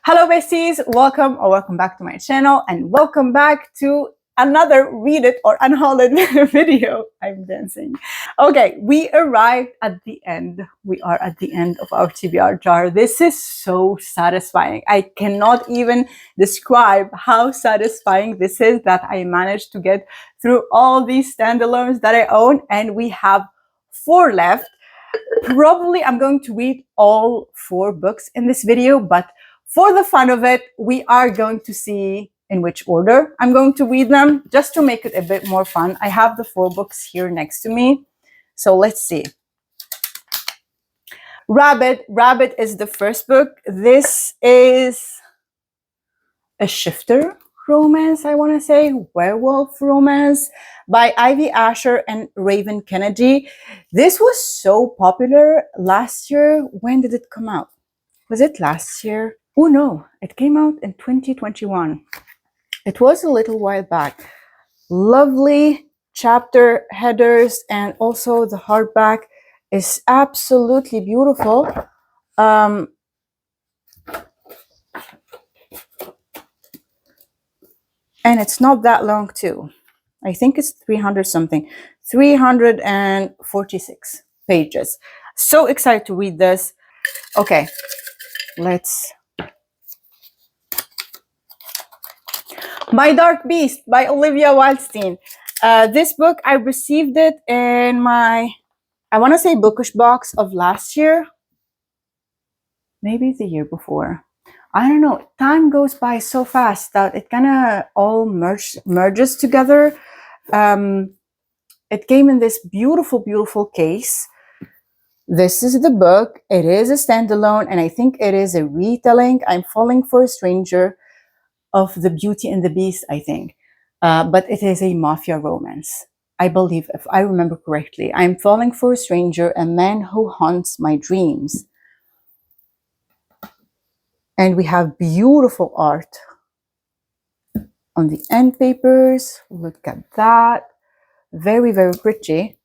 Hello besties, welcome back to my channel and welcome back to another Read It or Unhaul It video. I'm dancing. Okay, we arrived at the end. We are at the end of our TBR jar. This is so satisfying. I cannot even describe how satisfying this is that I managed to get through all these standalones that I own, and we have 4 left. Probably I'm going to read all 4 books in this video, but for the fun of it, we are going to see in which order I'm going to read them, just to make it a bit more fun. I have the 4 books here next to me. So let's see. Rabid is the first book. This is a shifter romance, I want to say, werewolf romance by Ivy Asher and Raven Kennedy. This was so popular last year. When did it come out? Was it last year? Oh no, it came out in 2021. It was a little while back. Lovely chapter headers, and also the hardback is absolutely beautiful. And it's not that long too. I think it's 300 something, 346 pages. So excited to read this. Okay, let's. My Dark Beast by Olivia Wildenstein. This book, I received it in my, I want to say, bookish box of last year. Maybe the year before. I don't know. Time goes by so fast that it kind of all merges together. It came in this beautiful, beautiful case. This is the book. It is a standalone, and I think it is a retelling. I'm Falling for a Stranger of The Beauty and the Beast, I think. But it is a mafia romance, I believe, if I remember correctly. I'm falling for a stranger, a man who haunts my dreams. And we have beautiful art on the end papers. Look at that. Very, very pretty.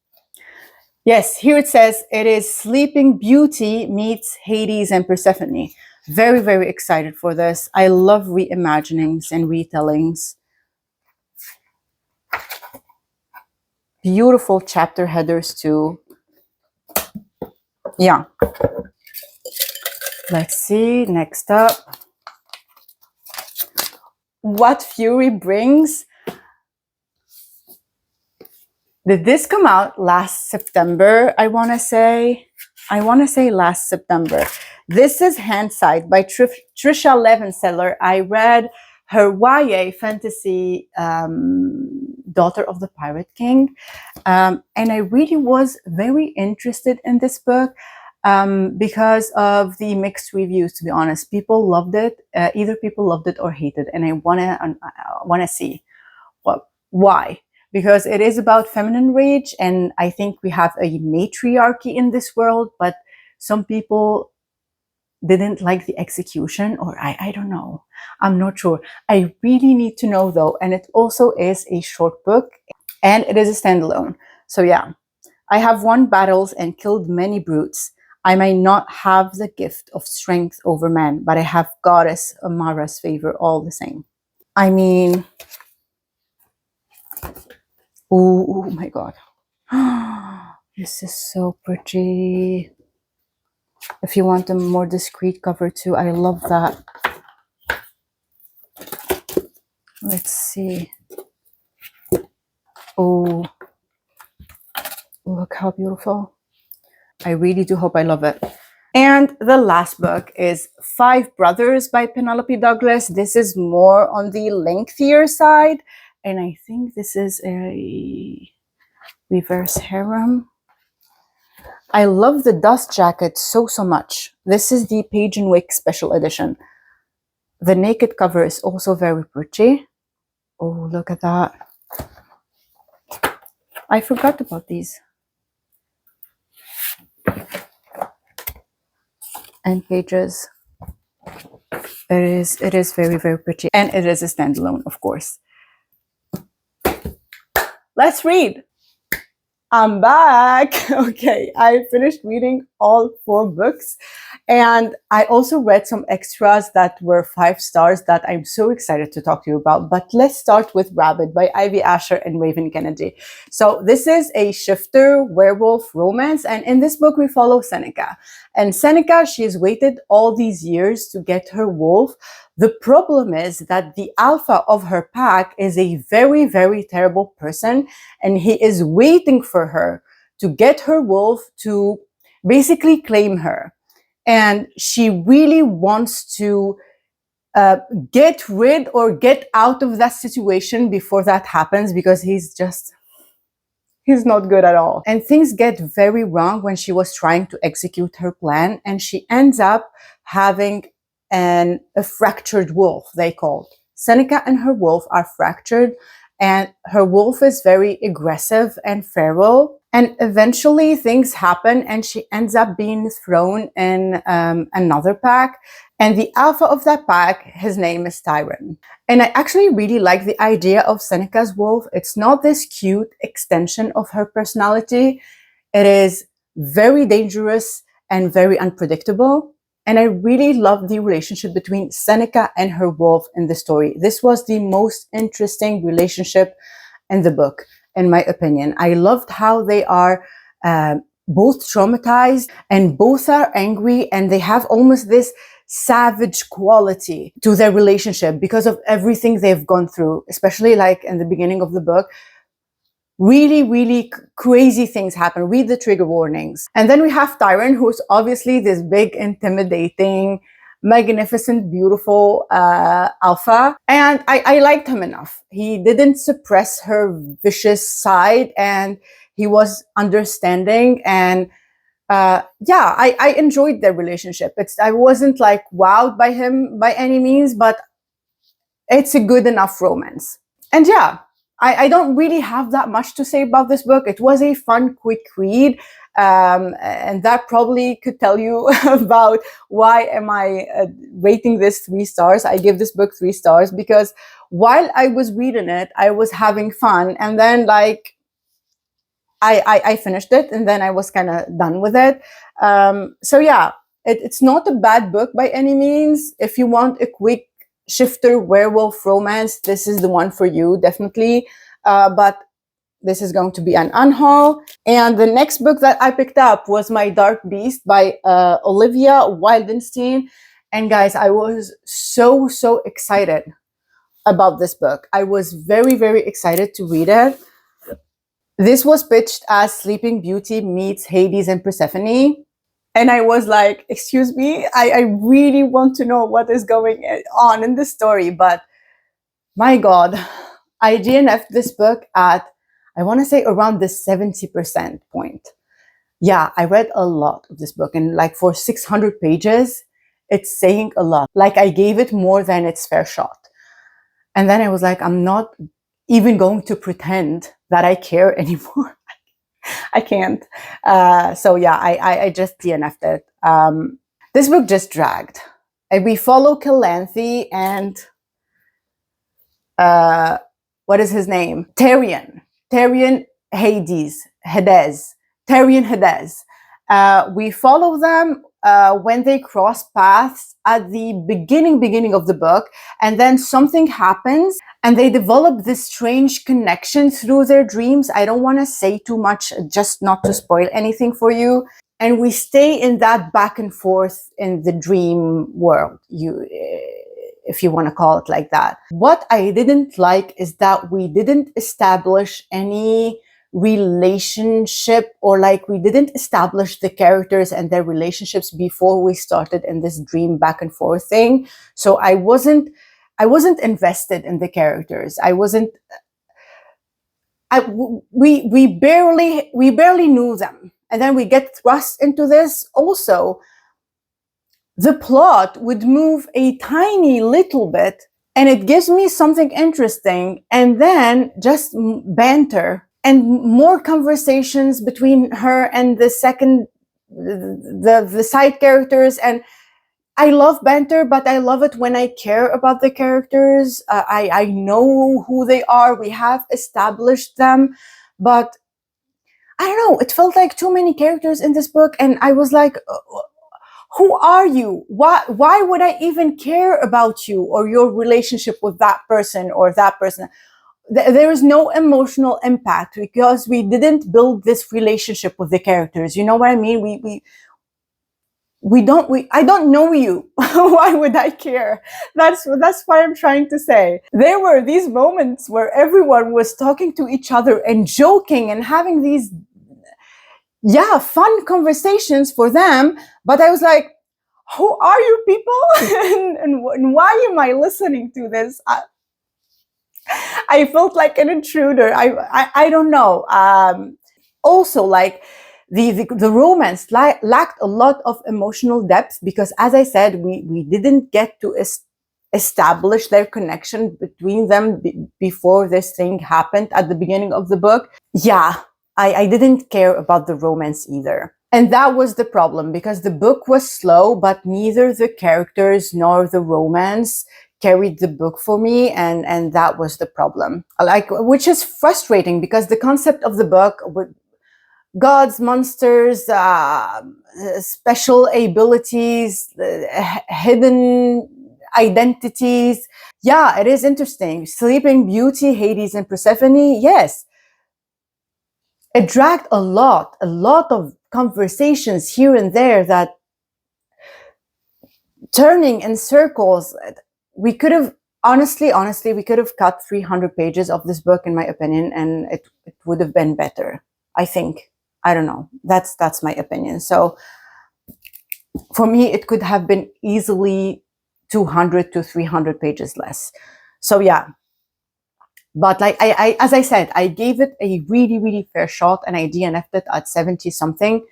Yes, here it says it is Sleeping Beauty meets Hades and Persephone. Very, very excited for this. I love reimaginings and retellings. Beautiful chapter headers too. Yeah. Let's see, next up. What Fury Brings. Did this come out last September? I want to say last September. This is Handside by Tricia Levenseller. I read her YA fantasy, Daughter of the Pirate King. And I really was very interested in this book because of the mixed reviews, to be honest. People loved it. Either people loved it or hated it. And I wanna see why. Because it is about feminine rage, and I think we have a matriarchy in this world, but some people didn't like the execution, or I don't know. I'm not sure. I really need to know though. And it also is a short book, and it is a standalone. So yeah, I have won battles and killed many brutes. I may not have the gift of strength over men, but I have goddess Amara's favor all the same. I mean, oh my God. This is so pretty. If you want a more discreet cover too, I love that. Let's see. Oh, look how beautiful. I really do hope I love it. And the last book is 5 Brothers by Penelope Douglas. This is more on the lengthier side. And I think this is a reverse harem. I love the dust jacket so much. This is the Page and Wick special edition. The naked cover is also very pretty. Oh, look at that. I forgot about these. And pages. It is very, very pretty. And it is a standalone, of course. Let's read. I'm back. Okay, I finished reading all 4 books. And I also read some extras that were 5 stars that I'm so excited to talk to you about. But let's start with Rabid by Ivy Asher and Raven Kennedy. So this is a shifter werewolf romance. And in this book, we follow Seneca. And Seneca, she's waited all these years to get her wolf. The problem is that the alpha of her pack is a very, very terrible person. And he is waiting for her to get her wolf to basically claim her. And she really wants to get rid or get out of that situation before that happens, because he's not good at all. And things get very wrong when she was trying to execute her plan, and she ends up having a fractured wolf, they call it. Seneca and her wolf are fractured, and her wolf is very aggressive and feral. And eventually things happen and she ends up being thrown in another pack. And the alpha of that pack, his name is Tyron. And I actually really like the idea of Seneca's wolf. It's not this cute extension of her personality. It is very dangerous and very unpredictable. And I really love the relationship between Seneca and her wolf in the story. This was the most interesting relationship in the book, in my opinion. I loved how they are both traumatized and both are angry, and they have almost this savage quality to their relationship because of everything they've gone through, especially like in the beginning of the book. Really, really crazy things happen. Read the trigger warnings. And then we have Tyron, who's obviously this big, intimidating, magnificent, beautiful alpha. And I liked him enough. He didn't suppress her vicious side, and he was understanding. And I enjoyed their relationship. I wasn't like wowed by him by any means, but it's a good enough romance. And yeah, I don't really have that much to say about this book. It was a fun, quick read. And that probably could tell you about why am I rating this 3 stars. I give this book 3 stars because while I was reading it, I was having fun. And then like, I finished it and then I was kind of done with it. So yeah, it's not a bad book by any means. If you want a quick shifter werewolf romance, this is the one for you, definitely. But this is going to be an unhaul. And the next book that I picked up was My Dark Beast by Olivia Wildenstein. And guys, I was so excited about this book. I was very, very excited to read it. This was pitched as Sleeping Beauty meets Hades and Persephone. And I was like, excuse me, I really want to know what is going on in the story. But my God, I DNF'd this book at, I want to say around the 70% point. Yeah, I read a lot of this book. And like for 600 pages, it's saying a lot. Like I gave it more than its fair shot. And then I was like, I'm not even going to pretend that I care anymore. I can't. So yeah, I just DNF'd it. This book just dragged. We follow Calanthe and what is his name? Tyrion Hades. Tyrion Hades. We follow them when they cross paths at the beginning of the book, and then something happens and they develop this strange connection through their dreams. I don't want to say too much, just not to spoil anything for you. And we stay in that back and forth in the dream world, if you want to call it like that. What I didn't like is that we didn't establish any relationship, or like we didn't establish the characters and their relationships before we started in this dream back and forth thing. So I wasn't invested in the characters. We barely knew them. And then we get thrust into this. Also, the plot would move a tiny little bit and it gives me something interesting, and then just banter and more conversations between her and the side characters. And I love banter, but I love it when I care about the characters. I know who they are. We have established them, but I don't know, it felt like too many characters in this book, and I was like, who are you? Why would I even care about you or your relationship with that person or that person? There is no emotional impact because we didn't build this relationship with the characters. You know what I mean? I don't know you. Why would I care? That's what I'm trying to say. There were these moments where everyone was talking to each other and joking and having these, yeah, fun conversations for them. But I was like, who are you people? and why am I listening to this? I felt like an intruder. I don't know. Also, like the romance lacked a lot of emotional depth because, as I said, we didn't get to establish their connection between them before this thing happened at the beginning of the book. Yeah, I didn't care about the romance either. And that was the problem because the book was slow, but neither the characters nor the romance carried the book for me, and that was the problem. Like, which is frustrating because the concept of the book with gods, monsters, special abilities, hidden identities. Yeah, it is interesting. Sleeping Beauty, Hades, and Persephone. Yes, it dragged a lot of conversations here and there that turning in circles. We could have honestly, we could have cut 300 pages of this book, in my opinion, and it would have been better. I think. I don't know. That's my opinion. So for me, it could have been easily 200 to 300 pages less. So yeah. But like as I said, I gave it a really fair shot, and I DNF'd it at 70 something.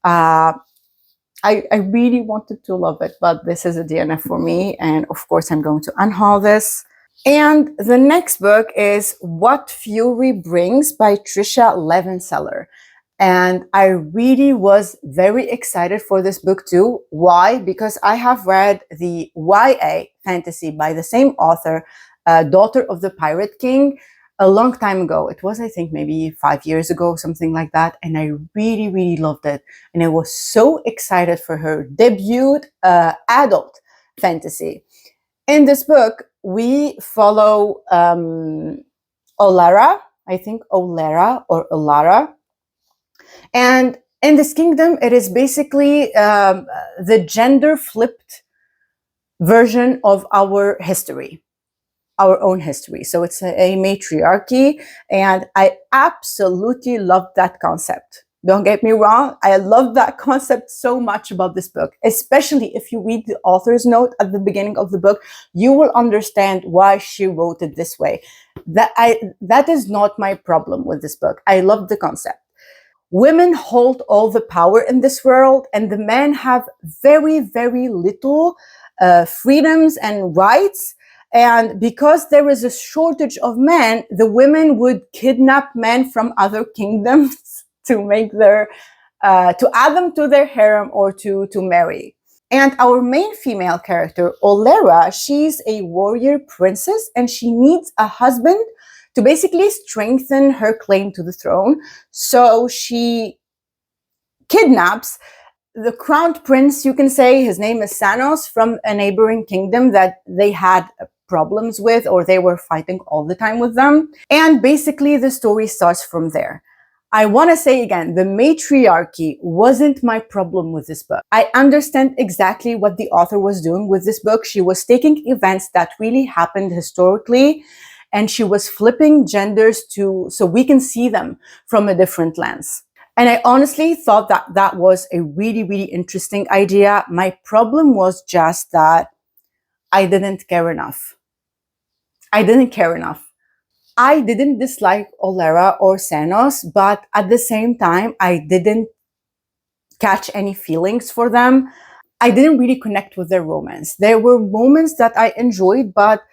I really wanted to love it, but this is a DNF for me. And of course, I'm going to unhaul this. And the next book is What Fury Brings by Tricia Levenseller. And I really was very excited for this book too. Why? Because I have read the YA fantasy by the same author, Daughter of the Pirate King, a long time ago. It was, I think, maybe 5 years ago, something like that. And I really loved it. And I was so excited for her debut adult fantasy. In this book, we follow Olara, I think Olera or Olara. And in this kingdom, it is basically the gender flipped version of our history, our own history. So it's a matriarchy, and I absolutely love that concept. Don't get me wrong, I love that concept so much about this book, especially if you read the author's note at the beginning of the book, you will understand why she wrote it this way. That is not my problem with this book. I love the concept. Women hold all the power in this world, and the men have very little freedoms and rights. And because there is a shortage of men, the women would kidnap men from other kingdoms to make to add them to their harem or to marry. And our main female character, Olera, she's a warrior princess, and she needs a husband to basically strengthen her claim to the throne. So she kidnaps the crowned prince, you can say, his name is Sanos, from a neighboring kingdom that they had problems with, or they were fighting all the time with them. And basically the story starts from there. I want to say again, the matriarchy wasn't my problem with this book. I understand exactly what the author was doing with this book. She was taking events that really happened historically, and she was flipping genders so we can see them from a different lens. And I honestly thought that that was a really interesting idea. My problem was just that I didn't care enough. I didn't care enough. I didn't dislike Olera or Sanos, but at the same time, I didn't catch any feelings for them. I didn't really connect with their romance. There were moments that I enjoyed, but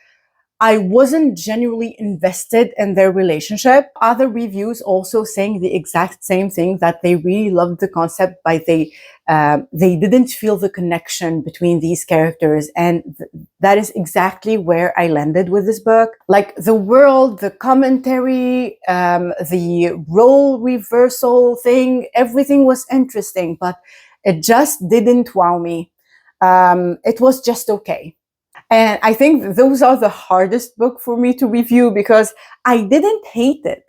I wasn't genuinely invested in their relationship. Other reviews also saying the exact same thing, that they really loved the concept, but they didn't feel the connection between these characters. And that is exactly where I landed with this book. Like the world, the commentary, the role reversal thing, everything was interesting, but it just didn't wow me. It was just okay. And I think those are the hardest book for me to review, because I didn't hate it.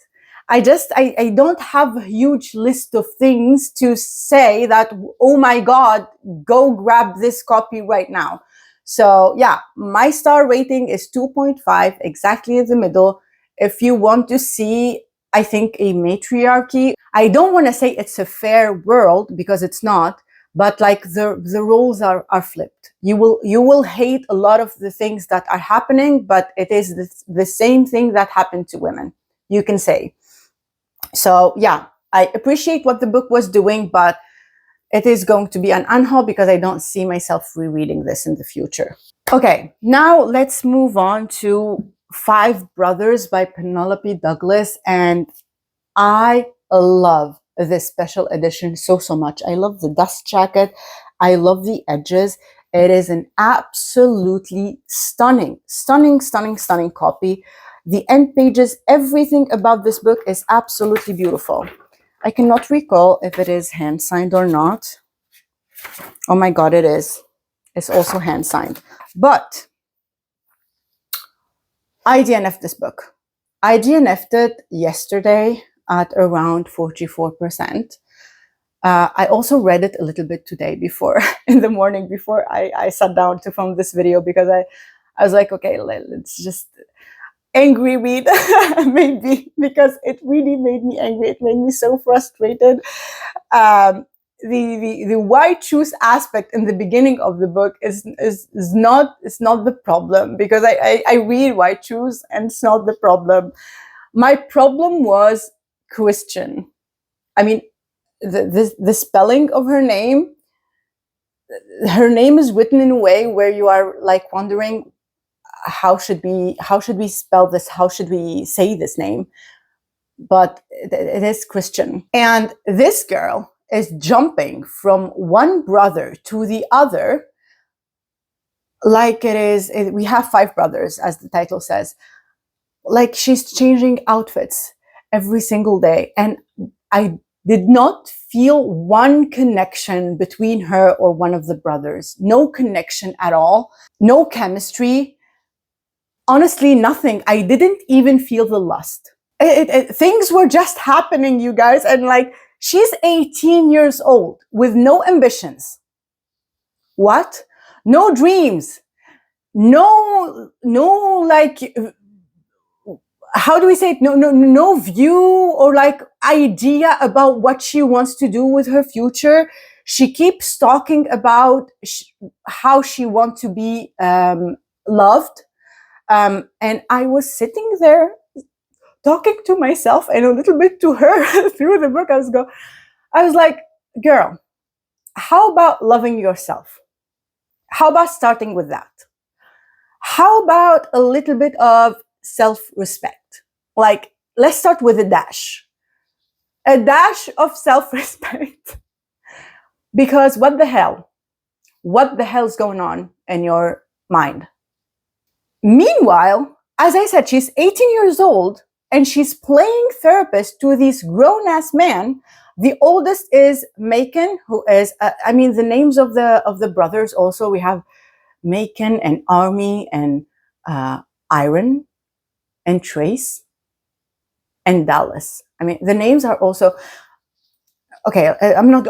I don't have a huge list of things to say that, oh my God, go grab this copy right now. So yeah, my star rating is 2.5, exactly in the middle. If you want to see, I think, a matriarchy, I don't want to say it's a fair world, because it's not, but like the roles are flipped. You will hate a lot of the things that are happening, but it is the same thing that happened to women, you can say. So yeah, I appreciate what the book was doing, but it is going to be an unhaul, because I don't see myself rereading this in the future. Okay, now let's move on to Five Brothers by Penelope Douglas. And I love this special edition so much. I love the dust jacket. I love the edges. It is an absolutely stunning copy. The end pages, everything about this book is absolutely beautiful. I cannot recall if it is hand signed or not. Oh my God, it is. It's also hand signed. But I DNF'd this book. I DNF'd it yesterday at around 44%. I also read it a little bit today before, in the morning, before I sat down to film this video, because I was like, okay, let's just angry read, maybe, because it really made me angry. It made me so frustrated. The white shoes aspect in the beginning of the book is not the problem, because I read white shoes and it's not the problem. My problem was Christian. I mean, the spelling of her name is written in a way where you are like wondering, how should we spell this? How should we say this name? But it is Christian. And this girl is jumping from one brother to the other, like we have five brothers, as the title says. Like she's changing outfits every single day. And I did not feel one connection between her or one of the brothers. No connection at all. No chemistry. Honestly, nothing. I didn't even feel the lust. Things were just happening, you guys. And like, she's 18 years old with no ambitions. What? No dreams. No, like, how do we say it? No view or like idea about what she wants to do with her future. She keeps talking about how she wants to be loved. And I was sitting there talking to myself and a little bit to her through the book. I was like, girl, how about loving yourself? How about starting with that? How about a little bit of self-respect? Like, let's start with a dash of self-respect. Because what the hell is going on in your mind? Meanwhile, as I said, she's 18 years old and she's playing therapist to these grown-ass men. The oldest is Macon, who is, the names of the brothers also, we have Macon and Army and Iron and Trace and Dallas. I mean, the names are also okay. I'm not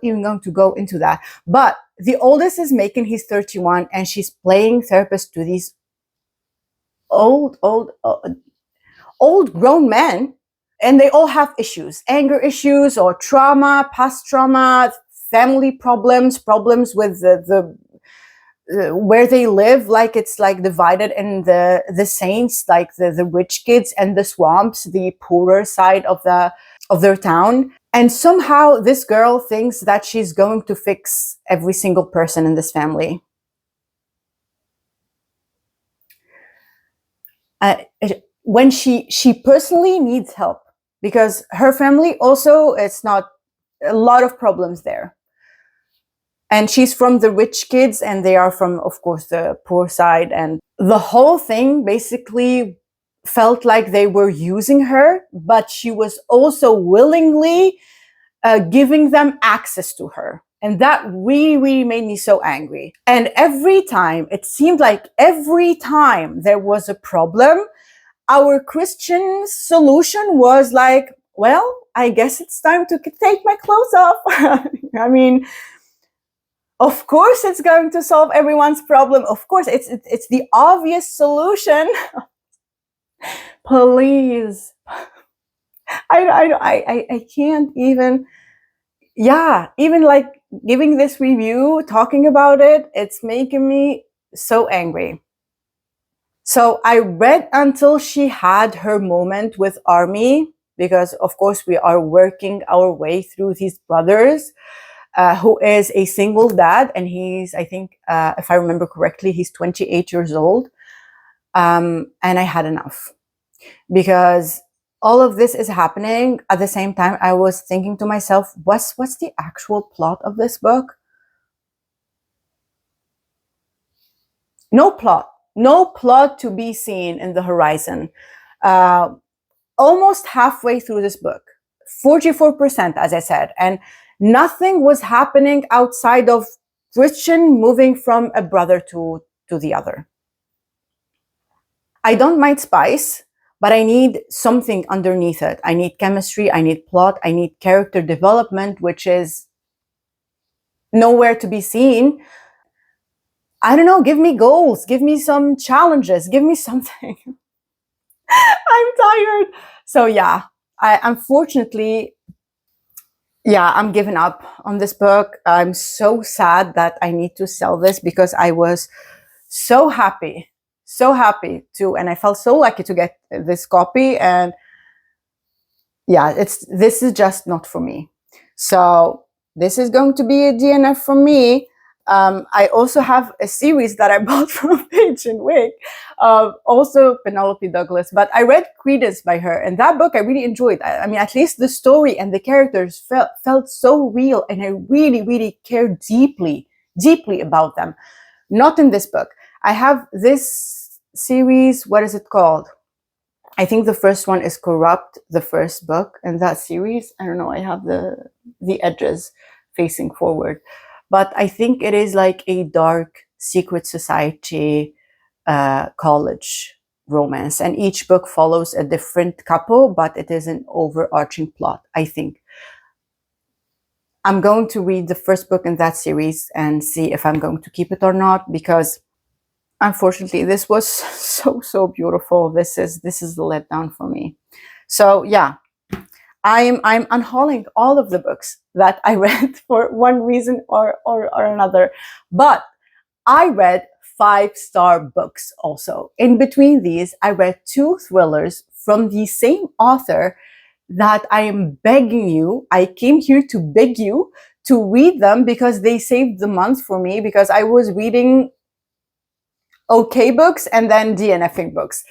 even going to go into that. But the oldest is Macon. He's 31, and she's playing therapist to these old grown men, and they all have issues, anger issues or trauma, past trauma, family problems with the where they live. Like it's like divided in the saints, like the rich kids, and the swamps, the poorer side of their town. And somehow this girl thinks that she's going to fix every single person in this family. when she personally needs help, because her family also, it's not a lot of problems there. And she's from the rich kids and they are from, of course, the poor side. And the whole thing basically felt like they were using her, but she was also willingly giving them access to her. And that really, really made me so angry. And every time, it seemed like every time there was a problem, our Christian solution was like, well, I guess it's time to take my clothes off. I mean, of course it's going to solve everyone's problem. Of course, it's the obvious solution. Please. I can't even, even like giving this review, talking about it, it's making me so angry. So I read until she had her moment with Army, because of course we are working our way through these brothers, who is a single dad, and he's, I think, if I remember correctly, he's 28 years old. And I had enough, because all of this is happening at the same time. I was thinking to myself, what's the actual plot of this book? No plot to be seen in the horizon. Almost halfway through this book, 44%, as I said, and nothing was happening outside of Christian moving from a brother to the other. I don't mind spice, but I need something underneath it. I need chemistry, I need plot, I need character development, which is nowhere to be seen. I don't know, give me goals, give me some challenges, give me something. I'm tired. So yeah, unfortunately, I'm giving up on this book. I'm so sad that I need to sell this, because I was so happy to, and I felt so lucky to get this copy. And yeah, this is just not for me. So this is going to be a DNF from me. I also have a series that I bought from Pigeon Wig, also Penelope Douglas, but I read Credence by her, and that book I really enjoyed. I mean, at least the story and the characters felt so real, and I really, really cared deeply about them. Not in this book. I have this series, what is it called? I think the first one is Corrupt, the first book in that series. I don't know, I have the edges facing forward. But I think it is like a dark secret society college romance. And each book follows a different couple, but it is an overarching plot, I think. I'm going to read the first book in that series and see if I'm going to keep it or not, because unfortunately this was so beautiful. This is the letdown for me. So yeah, I'm unhauling all of the books that I read for one reason or another. But I read 5-star books also. In between these, I read 2 thrillers from the same author that I am begging you. I came here to beg you to read them, because they saved the month for me, because I was reading okay books and then DNFing books.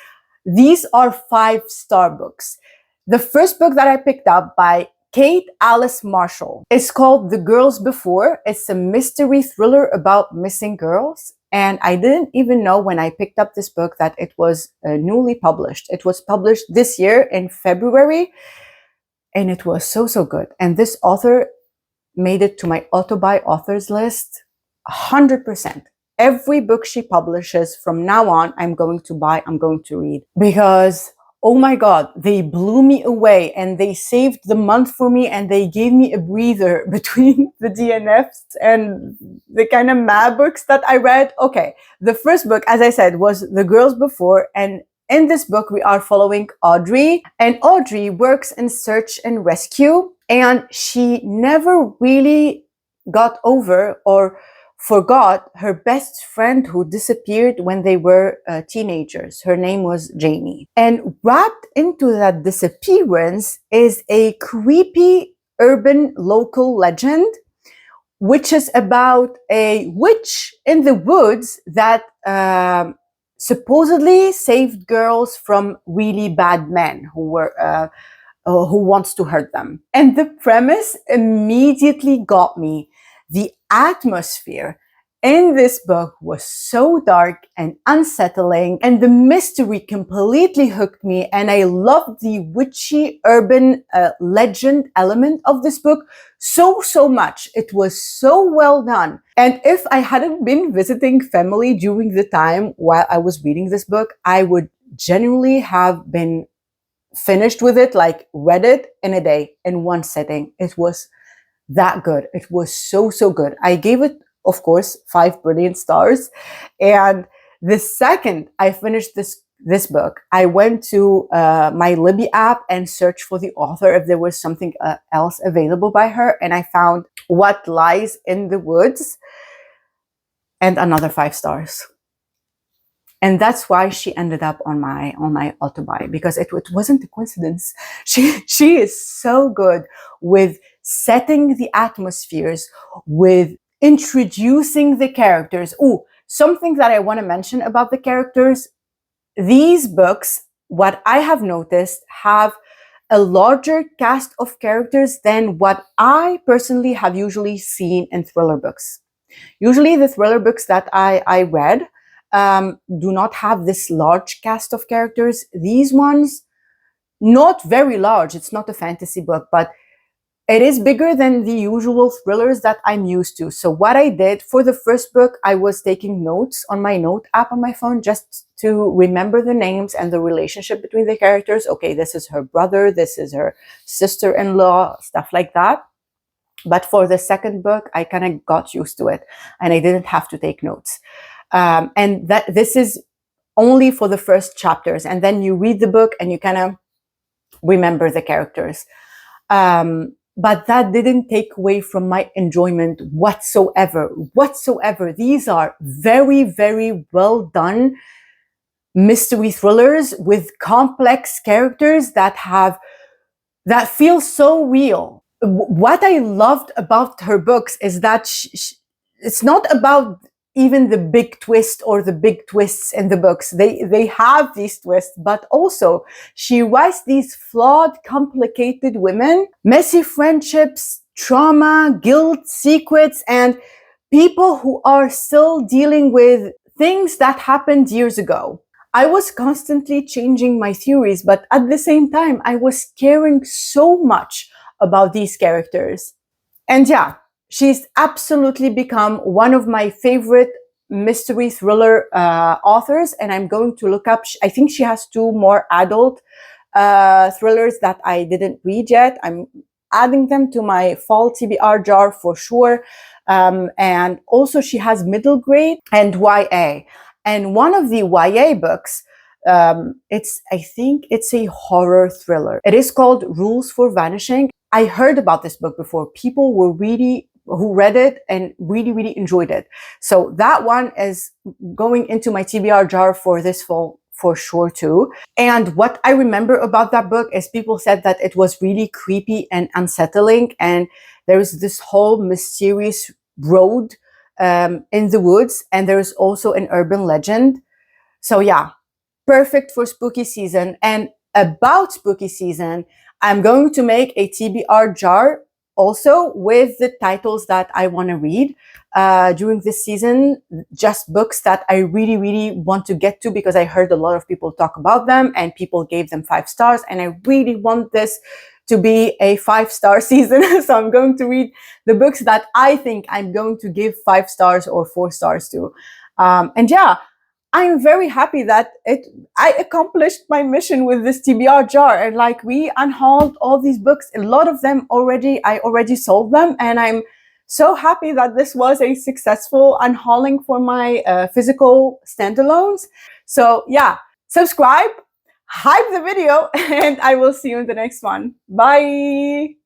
These are 5-star books. The first book that I picked up by Kate Alice Marshall is called The Girls Before. It's a mystery thriller about missing girls. And I didn't even know when I picked up this book that it was newly published. It was published this year in February, and it was so good. And this author made it to my auto-buy authors list 100%. Every book she publishes from now on, I'm going to buy, I'm going to read, because oh my God, they blew me away, and they saved the month for me, and they gave me a breather between the DNFs and the kind of mad books that I read. Okay, the first book, as I said, was The Girls Before, and in this book, we are following Audrey, and Audrey works in search and rescue, and she never really got over or forgot her best friend who disappeared when they were teenagers. Her name was Jamie. And wrapped into that disappearance is a creepy urban local legend, which is about a witch in the woods that supposedly saved girls from really bad men who wants to hurt them. And the premise immediately got me. The atmosphere in this book was so dark and unsettling, and the mystery completely hooked me. And I loved the witchy urban legend element of this book so much. It was so well done. And if I hadn't been visiting family during the time while I was reading this book, I would genuinely have been finished with it, like read it in a day, in one sitting. It was that good. It was so good. I gave it, of course, 5 brilliant stars. And the second I finished this book, I went to my Libby app and searched for the author if there was something else available by her, and I found What Lies in the Woods, and another 5 stars. And that's why she ended up on my auto buy, because it wasn't a coincidence. She is so good with setting the atmospheres, with introducing the characters. Oh, something that I want to mention about the characters. These books, what I have noticed, have a larger cast of characters than what I personally have usually seen in thriller books. Usually the thriller books that I read do not have this large cast of characters. These ones, not very large. It's not a fantasy book, but it is bigger than the usual thrillers that I'm used to. So what I did for the first book, I was taking notes on my note app on my phone just to remember the names and the relationship between the characters. Okay, this is her brother, this is her sister-in-law, stuff like that. But for the second book, I kind of got used to it and I didn't have to take notes. And that this is only for the first chapters. And then you read the book and you kind of remember the characters. But that didn't take away from my enjoyment whatsoever. These are very well done mystery thrillers with complex characters that feel so real. What I loved about her books is that it's not about even the big twist or the big twists in the books. They have these twists, but also she writes these flawed, complicated women, messy friendships, trauma, guilt, secrets, and people who are still dealing with things that happened years ago. I was constantly changing my theories, but at the same time, I was caring so much about these characters. And yeah, she's absolutely become one of my favorite mystery thriller authors, and I'm going to look up, I think she has 2 more adult thrillers that I didn't read yet. I'm adding them to my fall TBR jar for sure. And also she has middle grade and YA. And one of the YA books, I think it's a horror thriller. It is called Rules for Vanishing. I heard about this book before. People who read it and really enjoyed it. So that one is going into my TBR jar for this fall for sure too. And what I remember about that book is people said that it was really creepy and unsettling. And there is this whole mysterious road in the woods. And there is also an urban legend. So yeah, perfect for spooky season. And about spooky season, I'm going to make a TBR jar also with the titles that I want to read during this season, just books that I really want to get to because I heard a lot of people talk about them and people gave them 5 stars, and I really want this to be a 5-star season. So I'm going to read the books that I think I'm going to give 5 stars or 4 stars to. And yeah, I'm very happy that I accomplished my mission with this TBR jar, and like we unhauled all these books. A lot of them I already sold them, and I'm so happy that this was a successful unhauling for my physical standalones. So yeah, subscribe, hype the video, and I will see you in the next one. Bye.